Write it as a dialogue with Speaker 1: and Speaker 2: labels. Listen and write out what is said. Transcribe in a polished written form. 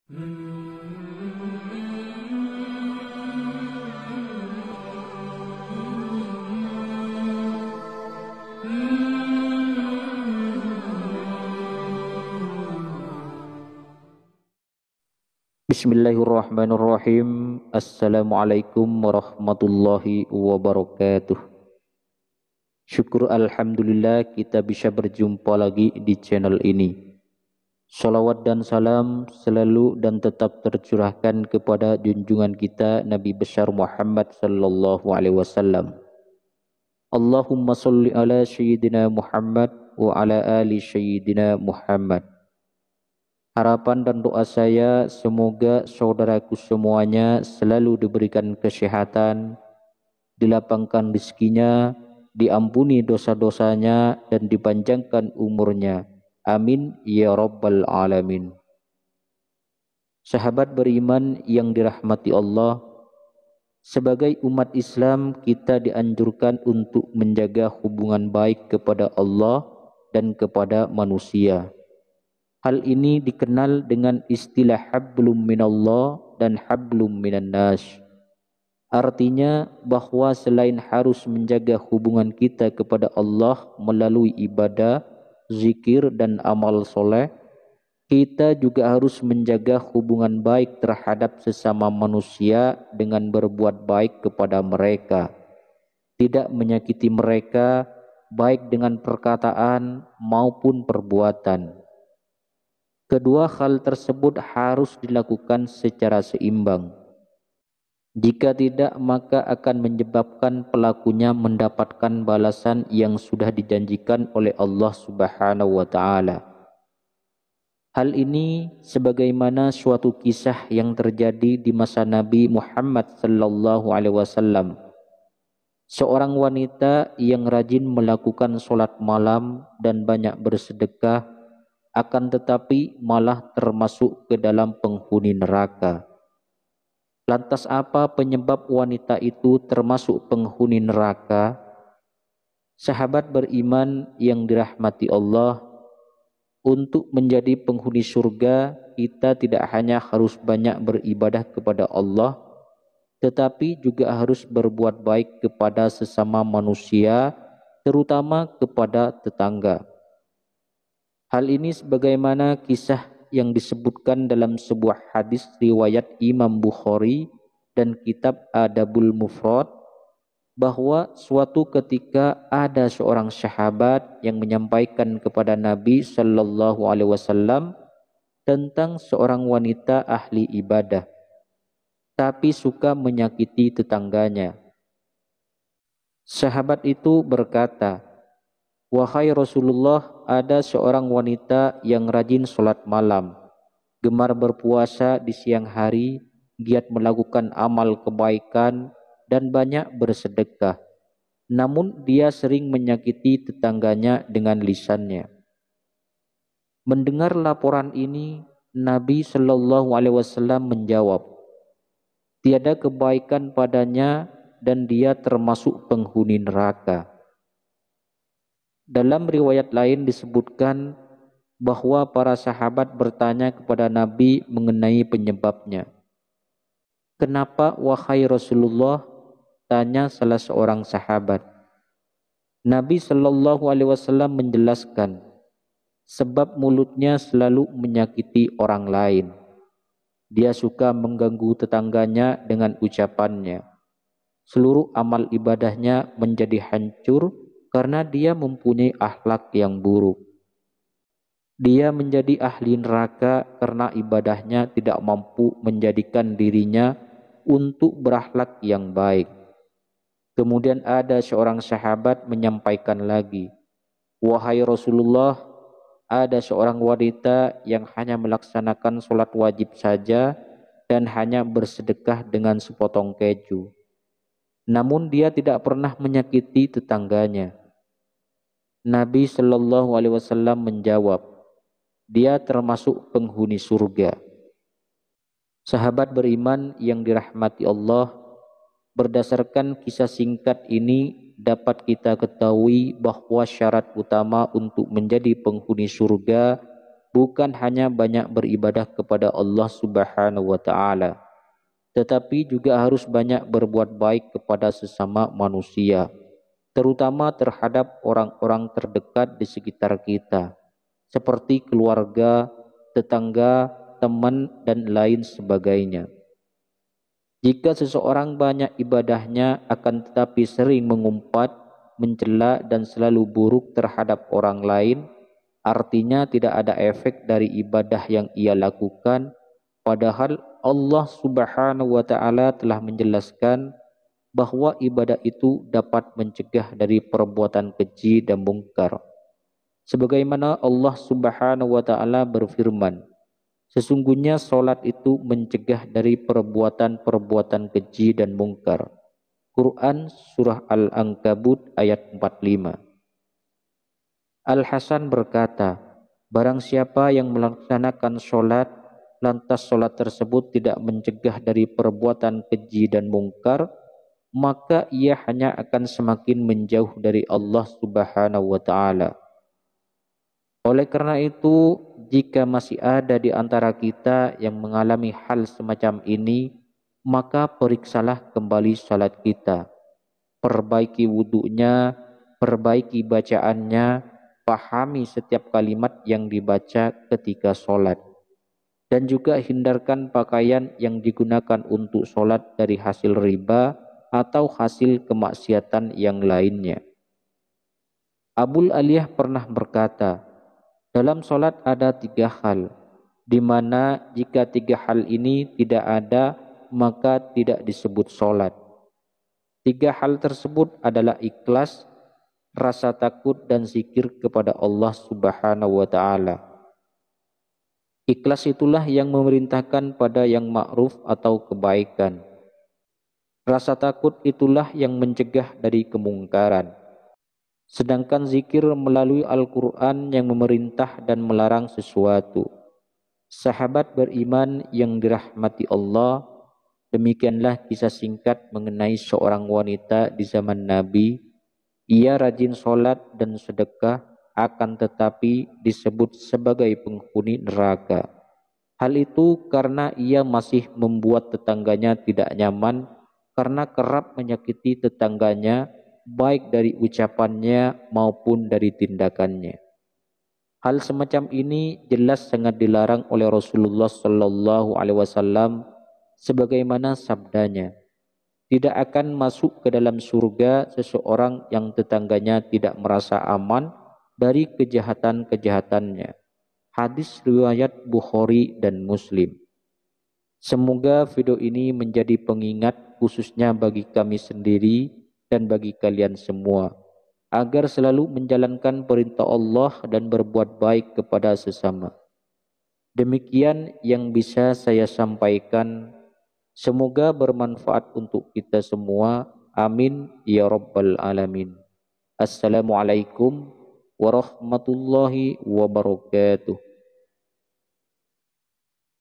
Speaker 1: Bismillahirrahmanirrahim. Assalamualaikum warahmatullahi wabarakatuh. Syukur alhamdulillah kita bisa berjumpa lagi di channel ini. Salawat dan salam selalu dan tetap tercurahkan kepada junjungan kita Nabi besar Muhammad sallallahu alaihi wasallam. Allahumma sholli ala sayyidina Muhammad wa ala ali sayyidina Muhammad. Harapan dan doa saya semoga saudaraku semuanya selalu diberikan kesehatan, dilapangkan rezekinya, diampuni dosa-dosanya, dan dipanjangkan umurnya. Amin ya rabbal alamin. Sahabat beriman yang dirahmati Allah, sebagai umat Islam kita dianjurkan untuk menjaga hubungan baik kepada Allah dan kepada manusia. Hal ini dikenal dengan istilah hablum minallah dan hablum minan nas. Artinya bahwa selain harus menjaga hubungan kita kepada Allah melalui ibadah, zikir dan amal soleh, kita juga harus menjaga hubungan baik terhadap sesama manusia dengan berbuat baik kepada mereka, tidak menyakiti mereka baik dengan perkataan maupun perbuatan. Kedua hal tersebut harus dilakukan secara seimbang. Jika tidak, maka akan menyebabkan pelakunya mendapatkan balasan yang sudah dijanjikan oleh Allah Subhanahu wa taala. Hal ini sebagaimana suatu kisah yang terjadi di masa Nabi Muhammad sallallahu alaihi wasallam. Seorang wanita yang rajin melakukan sholat malam dan banyak bersedekah, akan tetapi malah termasuk ke dalam penghuni neraka. Lantas apa penyebab wanita itu termasuk penghuni neraka? Sahabat beriman yang dirahmati Allah, untuk menjadi penghuni surga kita tidak hanya harus banyak beribadah kepada Allah, tetapi juga harus berbuat baik kepada sesama manusia, terutama kepada tetangga. Hal ini sebagaimana kisah yang disebutkan dalam sebuah hadis riwayat Imam Bukhari dan kitab Adabul Mufrad, bahwa suatu ketika ada seorang sahabat yang menyampaikan kepada Nabi sallallahu alaihi wasallam tentang seorang wanita ahli ibadah tapi suka menyakiti tetangganya. Sahabat itu berkata, "Wahai Rasulullah, ada seorang wanita yang rajin sholat malam, gemar berpuasa di siang hari, giat melakukan amal kebaikan, dan banyak bersedekah. Namun dia sering menyakiti tetangganya dengan lisannya." Mendengar laporan ini, Nabi Shallallahu Alaihi Wasallam menjawab, "Tiada kebaikan padanya dan dia termasuk penghuni neraka." Dalam riwayat lain disebutkan bahwa para sahabat bertanya kepada Nabi mengenai penyebabnya. "Kenapa wahai Rasulullah?" tanya salah seorang sahabat. Nabi Shallallahu Alaihi Wasallam menjelaskan, sebab mulutnya selalu menyakiti orang lain. Dia suka mengganggu tetangganya dengan ucapannya. Seluruh amal ibadahnya menjadi hancur karena dia mempunyai akhlak yang buruk. Dia menjadi ahli neraka karena ibadahnya tidak mampu menjadikan dirinya untuk berakhlak yang baik. Kemudian ada seorang sahabat menyampaikan lagi, "Wahai Rasulullah, ada seorang wanita yang hanya melaksanakan sholat wajib saja dan hanya bersedekah dengan sepotong keju. Namun dia tidak pernah menyakiti tetangganya." Nabi Shallallahu Alaihi Wasallam menjawab, "Dia termasuk penghuni surga." Sahabat beriman yang dirahmati Allah, berdasarkan kisah singkat ini dapat kita ketahui bahwa syarat utama untuk menjadi penghuni surga bukan hanya banyak beribadah kepada Allah Subhanahu wa taala, tetapi juga harus banyak berbuat baik kepada sesama manusia, terutama terhadap orang-orang terdekat di sekitar kita, seperti keluarga, tetangga, teman, dan lain sebagainya. Jika seseorang banyak ibadahnya akan tetapi sering mengumpat, mencela, dan selalu buruk terhadap orang lain, artinya tidak ada efek dari ibadah yang ia lakukan, padahal Allah Subhanahu wa taala telah menjelaskan bahwa ibadah itu dapat mencegah dari perbuatan keji dan mungkar. Sebagaimana Allah Subhanahu wa taala berfirman, sesungguhnya solat itu mencegah dari perbuatan-perbuatan keji dan mungkar. Quran Surah Al-Ankabut ayat 45. Al-Hasan berkata, barang siapa yang melaksanakan solat, lantas solat tersebut tidak mencegah dari perbuatan keji dan mungkar, maka ia hanya akan semakin menjauh dari Allah Subhanahu wa taala. Oleh karena itu, jika masih ada di antara kita yang mengalami hal semacam ini, maka periksalah kembali salat kita. Perbaiki wudunya, perbaiki bacaannya, pahami setiap kalimat yang dibaca ketika solat. Dan juga hindarkan pakaian yang digunakan untuk solat dari hasil riba atau hasil kemaksiatan yang lainnya. Abul Aliyah pernah berkata, dalam solat ada 3 hal, di mana jika 3 hal ini tidak ada, maka tidak disebut solat. 3 hal tersebut adalah ikhlas, rasa takut, dan zikir kepada Allah Subhanahu wa taala. Ikhlas itulah yang memerintahkan pada yang ma'ruf atau kebaikan. Rasa takut itulah yang mencegah dari kemungkaran. Sedangkan zikir melalui Al-Quran yang memerintah dan melarang sesuatu. Sahabat beriman yang dirahmati Allah, demikianlah kisah singkat mengenai seorang wanita di zaman Nabi. Ia rajin sholat dan sedekah, akan tetapi disebut sebagai penghuni neraka. Hal itu karena ia masih membuat tetangganya tidak nyaman, karena kerap menyakiti tetangganya, baik dari ucapannya maupun dari tindakannya. Hal semacam ini jelas sangat dilarang oleh Rasulullah Sallallahu Alaihi Wasallam, sebagaimana sabdanya, tidak akan masuk ke dalam surga seseorang yang tetangganya tidak merasa aman dari kejahatan-kejahatannya. Hadis riwayat Bukhari dan Muslim. Semoga video ini menjadi pengingat khususnya bagi kami sendiri dan bagi kalian semua, agar selalu menjalankan perintah Allah dan berbuat baik kepada sesama. Demikian yang bisa saya sampaikan. Semoga bermanfaat untuk kita semua. Amin ya rabbal alamin. Assalamualaikum warahmatullahi wabarakatuh.